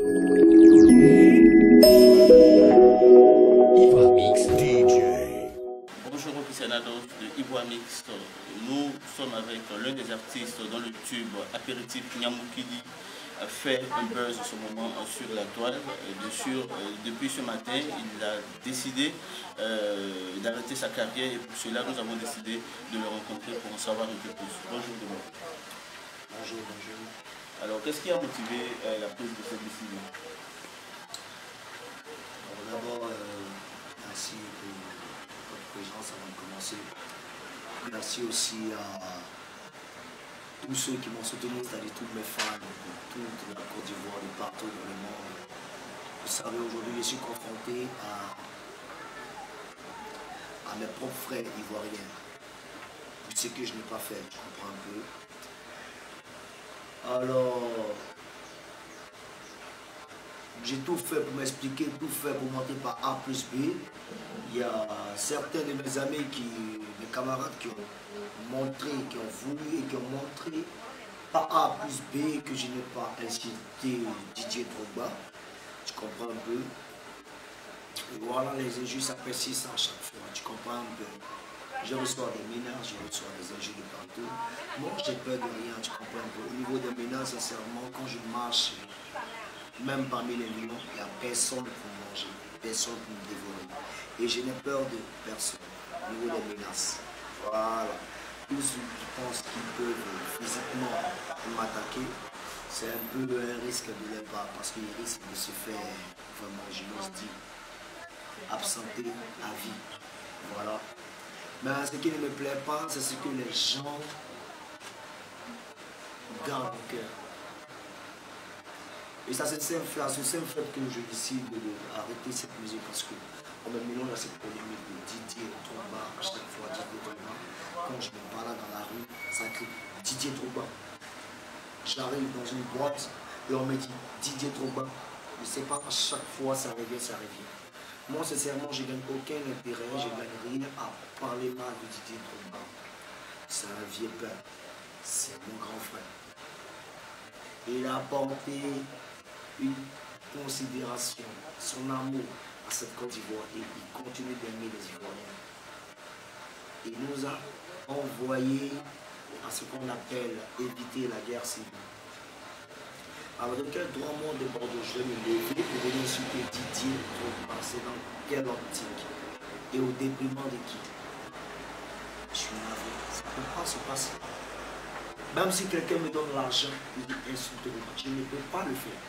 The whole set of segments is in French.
Ivoamix DJ. Bonjour aficionados de Ivoamix. Nous sommes avec l'un des artistes dans le tube Apéritif Nyamukili fait un buzz en ce moment sur la toile. Depuis ce matin, il a décidé d'arrêter sa carrière et pour cela, nous avons décidé de le rencontrer pour en savoir un peu plus. Bonjour Demo. Bonjour, bonjour. Alors, qu'est-ce qui a motivé la prise de cette décision? D'abord, merci pour votre présence avant de commencer. Merci aussi à tous ceux qui m'ont soutenu, c'est-à-dire tous mes fans de toute la Côte d'Ivoire, de partout dans le monde. Vous savez, aujourd'hui, je suis confronté à mes propres frères ivoiriens. Tout ce que je n'ai pas fait, je comprends un peu. Alors, j'ai tout fait pour m'expliquer, tout fait pour monter par A plus B. Il y a certains de mes amis, mes camarades qui ont montré, qui ont voulu et qui ont montré par A plus B que je n'ai pas incité Didier Drogba. Tu comprends un peu? Et voilà, les injures s'apprécient ça à chaque fois, tu comprends un peu? Je reçois des menaces, je reçois des injures de partout. Moi, j'ai peur de rien, tu comprends un peu? Au niveau des menaces, sincèrement, quand je marche, même parmi les lions, il n'y a personne pour manger, personne pour me dévorer. Et je n'ai peur de personne au niveau des menaces. Voilà. Tous ceux qui pensent qu'ils peuvent physiquement m'attaquer, c'est un peu un risque de leur part parce qu'ils risquent de se faire, vraiment, je l'ose dire, absenter à vie. Voilà. Mais ce qui ne me plaît pas, c'est ce que les gens gardent au cœur. Et ça, c'est à ce simple fait que je décide d'arrêter cette musique parce qu'on me mélange à cette polémique de Didier Drogba. À chaque fois, Didier Drogba. Quand je me balade dans la rue, ça crie Didier Drogba. J'arrive dans une boîte et on me dit Didier Drogba. Je ne sais pas, à chaque fois, ça revient, ça revient. Moi, sincèrement, je ne gagne aucun intérêt, je ne gagne rien à parler mal de Didier Drogba. C'est un vieux père, c'est mon grand frère. Il a apporté une considération, son amour à cette Côte d'Ivoire et il continue d'aimer les Ivoiriens. Il nous a envoyé à ce qu'on appelle éviter la guerre civile. Alors de quel droit moi de Bordeaux je vais me lever pour venir insulter Didier Drogba? C'est dans quelle optique? Et au déprimant de qui? Je suis navré, ça ne peut pas se passer. Même si quelqu'un me donne l'argent, il dit insulte-moi, je ne peux pas le faire.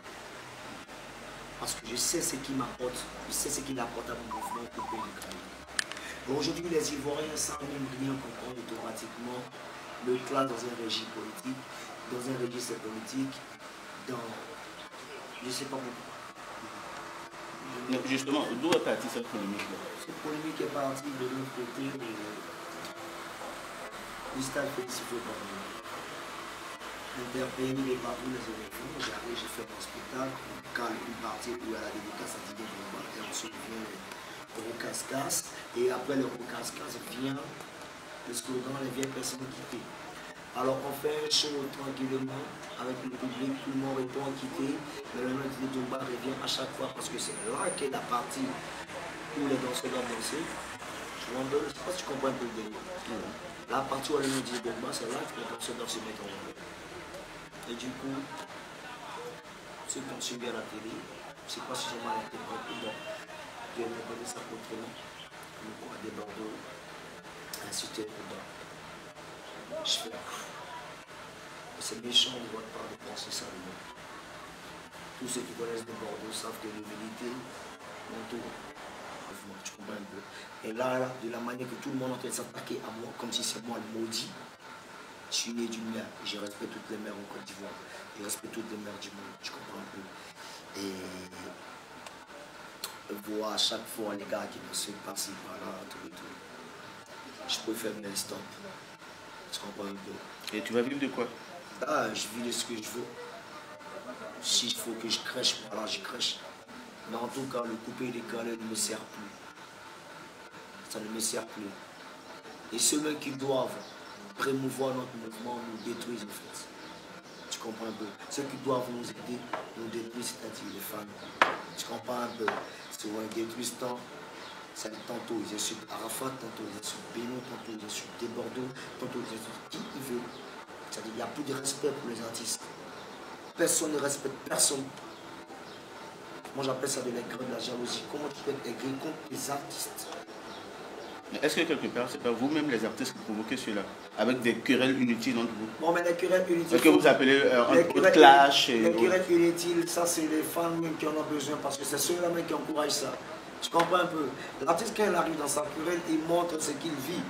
Parce que je sais ce qu'il m'apporte, je sais ce qu'il apporte à mon mouvement pour payer le travail. Aujourd'hui, les Ivoiriens, sans même rien comprendre automatiquement, le classent dans un régime politique, dans un registre politique, dans... Je ne sais pas pourquoi. Justement, d'où est partie cette polémique-là? Cette polémique est partie de l'autre côté du stade Félicité Bordeaux. L'interpellé les partout les événements, j'arrive, j'ai fait mon spectacle, on cale une partie où il y a la dédicace à Didier Drogba et ensuite vient le Rocascas et après le Rocascas vient le slogan les vieilles personnes quittées. Alors on fait un show tranquillement avec le public, tout le monde répond quitter, mais le nom de Drogba revient à chaque fois parce que c'est là qu'est la partie où les danseurs doivent danser. Je ne sais pas si tu comprends un peu le délire. La partie où le nom de Drogba, c'est là que les danseurs doivent se mettre en rôle. Et du coup, ceux qui ont suivi à la télé, je ne sais pas si j'ai mal interprété, donc je vais interpréter ça autrement. Le roi de Bordeaux, insulté Drogba. Je fais, c'est méchant de votre part de penser ça. Tous ceux qui connaissent de Bordeaux savent que l'humilité m'entoure. Tu comprends un peu. Et là, de la manière que tout le monde est en train de s'attaquer à moi, comme si c'est moi le maudit. Je suis né d'une mère, je respecte toutes les mères en Côte d'Ivoire, je respecte toutes les mères du monde, tu comprends un peu. Et voir à chaque fois les gars qui me suivent par-ci, par-là, tout et tout. Je préfère me stop, tu comprends un peu. Et tu vas vivre de quoi? Ah, je vis de ce que je veux. S'il faut que je crèche, voilà, je crèche. Mais en tout cas, le couper des galets ne me sert plus. Ça ne me sert plus. Et ceux-là qui doivent promouvoir notre mouvement nous détruisent en fait. Tu comprends un peu? Ceux qui doivent nous aider, nous détruisent, c'est-à-dire les fans. Tu comprends un peu? Souvent ils détruisent tant. Tantôt ils insultent Arafat, tantôt ils insultent Beno, tantôt ils insultent Desbordeaux, tantôt ils insultent qui ils veulent. C'est-à-dire qu'il n'y a plus de respect pour les artistes. Personne ne respecte personne. Moi j'appelle ça de l'aigre, de la jalousie. Comment tu peux être aigri contre les artistes? Est-ce que quelque part, c'est pas vous-même les artistes qui provoquez cela, avec des querelles inutiles entre vous? Bon, mais les querelles inutiles. Ce que vous appelez un clash. Les querelles inutiles, ça c'est les fans même qui en ont besoin parce que c'est ceux-là même qui encouragent ça. Tu comprends un peu? L'artiste, quand il arrive dans sa querelle, il montre ce qu'il vit.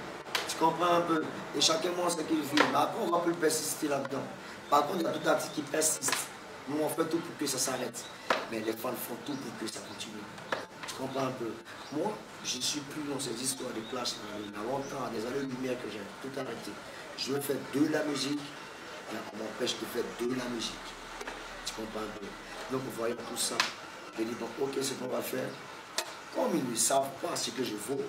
Tu comprends un peu? Et chacun montre ce qu'il vit. Mais après, on ne va plus persister là-dedans. Par contre, il y a tout artiste qui persiste. Nous, on fait tout pour que ça s'arrête. Mais les fans font tout pour que ça continue. Tu comprends un peu? Moi, je ne suis plus dans ces histoires de clash. Il y a longtemps, des années-lumière que j'ai tout arrêté. Je veux faire de la musique. Et on m'empêche de faire de la musique. Tu comprends un peu? Donc, voyant tout ça, je dis, bon, ok, c'est ce qu'on va faire. Comme ils ne savent pas ce que je vaux,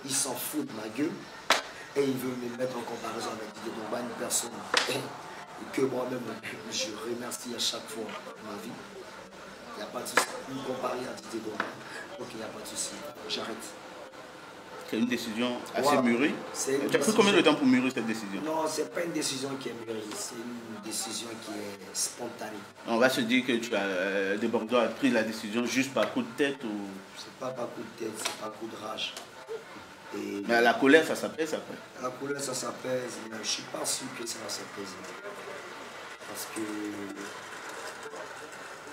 ils s'en foutent de ma gueule. Et ils veulent me mettre en comparaison avec Didier Drogba, une personne que moi-même, je remercie à chaque fois dans ma vie. Il n'y a pas de souci. Vous me comparez à Didier Drogba, ok, il n'y a pas de souci. J'arrête. C'est une décision assez mûrie. Tu as pris combien de temps pour mûrir cette décision? Non, ce n'est pas une décision qui est mûrie, c'est une décision qui est spontanée. On va se dire que tu as Desbordeaux a pris la décision juste par coup de tête ou... C'est pas par coup de tête, c'est par coup de rage. Et mais la colère, ça s'apaise après. La colère, ça s'apaise, mais je ne suis pas sûr que ça va s'apaiser. Parce que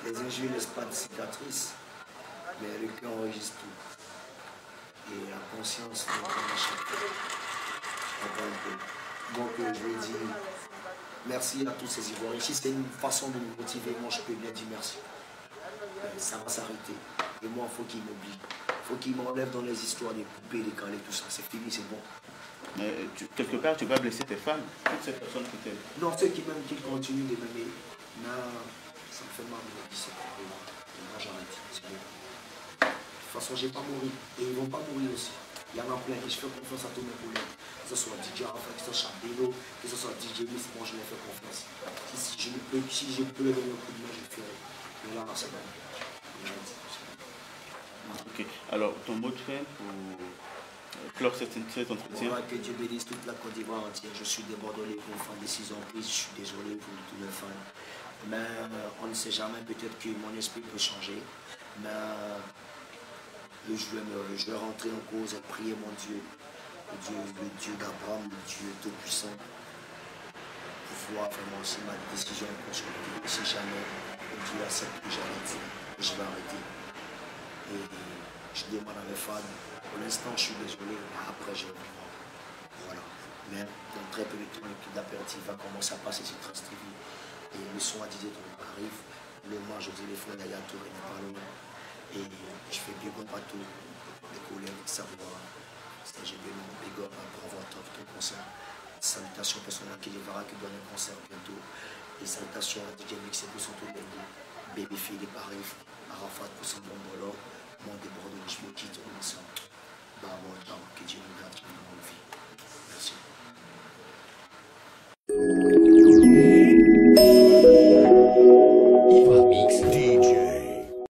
les injures ne laissent pas de cicatrices, mais le cœur enregistre tout. Et la conscience n'est pas à donc je veux dire merci à tous ces Ivoiriens. Si c'est une façon de me motiver, moi je peux bien dire merci. Ça va s'arrêter. Et moi, il faut qu'ils m'oublient. Il faut qu'ils m'enlèvent dans les histoires des poupées, des calés, tout ça. C'est fini, c'est bon. Mais quelque part, tu vas blesser tes fans, toutes ces personnes qui t'aiment. Non, ceux qui m'aiment, qui continuent de m'aimer. Non, ça me fait mal de me dire ça. Et moi, j'arrête. C'est bon. De toute façon, je n'ai pas mouru. Et ils ne vont pas mourir aussi. Il y en a plein. Et je fais confiance à tous mes collègues. Que ce soit DJ Arafat, que ce soit Chabelo, que ce soit DJ Miss, moi, je leur fais confiance. Si je peux leur donner un coup de main, je le ferai. Mais là, c'est bon. Ok. Alors, ton mot de fin pour clore cet entretien? Voilà, que Dieu bénisse toute la Côte d'Ivoire entière. Je suis débordé pour les fans des 6 ans prises. Je suis désolé pour tous les fans. Mais on ne sait jamais, peut-être que mon esprit peut changer. Mais je vais rentrer en cause et prier mon Dieu, le Dieu d'Abraham, le Dieu tout-puissant, pour voir vraiment si ma décision est constructive. Si jamais Dieu accepte que j'arrête, je vais arrêter. Et je demande à mes fans, pour l'instant je suis désolé, mais après je vais voir. Voilà. Mais dans très peu de temps, l'équipe d'apéritif va commencer à passer sur Trace TV. Et le son à Didier Drogba arrive. Le match au téléphone, il y a Touré n'est pas loin. Et je fais big up à tous les collègues, savoir. J'ai bien big up pour avoir top ton concert. Salutations personnelles à Kélévara qui donne un concert bientôt. Et salutations à DJ Mix et pour son tour Babyface, les Paris, Arafat pour son bon bolo. Moi, Desbordeaux, je me quitte, on est ensemble.